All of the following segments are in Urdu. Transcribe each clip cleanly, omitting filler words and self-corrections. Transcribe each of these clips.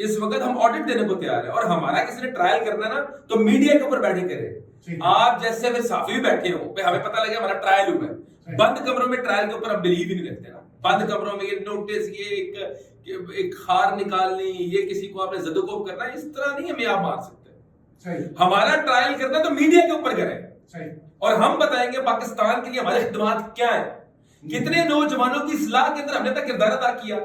اس وقت ہم آڈٹ دینے کو تیار ہیں, اور ہمارا کسی نے ٹرائل کرنا نا تو میڈیا کے اوپر بیٹھے کرے. آپ جیسے پھر صحافی بھی بیٹھے ہوں, ہمیں پتہ لگے ہمارا ٹرائل ہوا ہے. بند کمروں میں ٹرائل کے اوپر ہم بلیو ہی نہیں کرتے نا. بند کمروں میں یہ نوٹس, یہ ایک خار نکالنی, یہ کسی کو آپ نے زدوکوب کرنا, اس طرح نہیں ہمیں آپ مار سکتے. ہمارا ٹرائل کرنا تو میڈیا کے اوپر کریں, اور ہم بتائیں گے پاکستان کے لیے ہمارے خدمات کیا ہیں. کتنے نوجوانوں کی اصلاح کے اندر ہم نے اپنا کردار ادا کیا,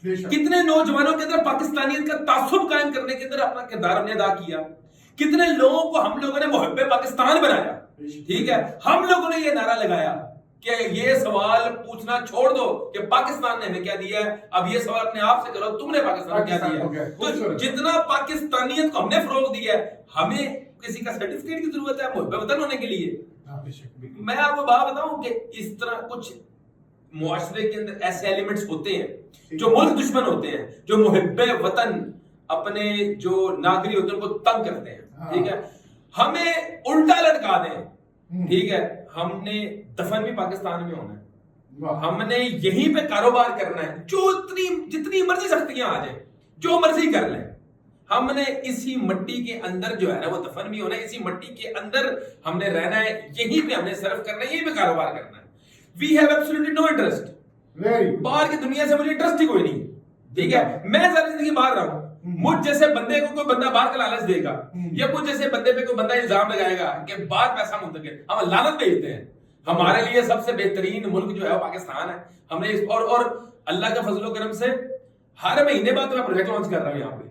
کتنے نوجوانوں کے اندر پاکستانیت کا تعصب قائم کرنے کے اندر اپنا کردار ہم نے ادا کیا, کتنے لوگوں کو ہم لوگوں نے محب پاکستان بنایا. ٹھیک ہے, ہم لوگوں نے یہ نعرہ لگایا کہ یہ سوال پوچھنا چھوڑ دو کہ پاکستان نے ہمیں کیا دیا ہے, اب یہ سوال اپنے آپ سے کرو تم نے پاکستان کو کیا دیا ہے. تو جتنا پاکستانیت کو ہم نے فروغ دیا ہے, ہمیں کسی کا سرٹیفکیٹ کی ضرورت ہے محب وطن ہونے کے لیے. میں آپ کو بات بتاؤں کہ اس طرح کچھ معاشرے کے اندر ایسے ایلیمنٹس ہوتے ہیں جو ملک دشمن ہوتے ہیں, جو محب وطن اپنے جو ناگری ہوتے ہیں ان کو تنگ کرتے ہیں. ٹھیک ہے, ہمیں الٹا لٹکا دیں. ٹھیک ہے, ہم نے دفن بھی پاکستان میں ہونا ہے, ہم نے یہیں پہ کاروبار کرنا ہے, جو جتنی مرضی سختیاں آ جائیں, جو مرضی کر لیں, ہم نے اسی مٹی کے اندر جو ہے نا وہ دفن بھی ہونا ہے, اسی مٹی کے اندر ہم نے رہنا ہے, یہیں پہ ہم نے صرف کرنا ہے, یہیں پہ کاروبار کرنا ہے. We have absolutely no interest. باہر کی دنیا سے مجھے انٹرسٹ ہی کوئی نہیں. ٹھیک ہے, میں ساری زندگی باہر رہا ہوں, مجھ جیسے بندے کو کوئی بندہ باہر کا لالچ دے گا, یا مجھ جیسے بندے پہ کوئی بندہ الزام لگائے گا کہ باہر پیسہ منتقل, ہم لعنت بھیجتے ہیں. ہمارے لیے سب سے بہترین ملک جو ہے وہ پاکستان ہے. ہم نے اور اللہ کا فضل و کرم سے ہر مہینے بعد میں پروجیکٹ لانچ کر رہا ہوں یہاں پہ.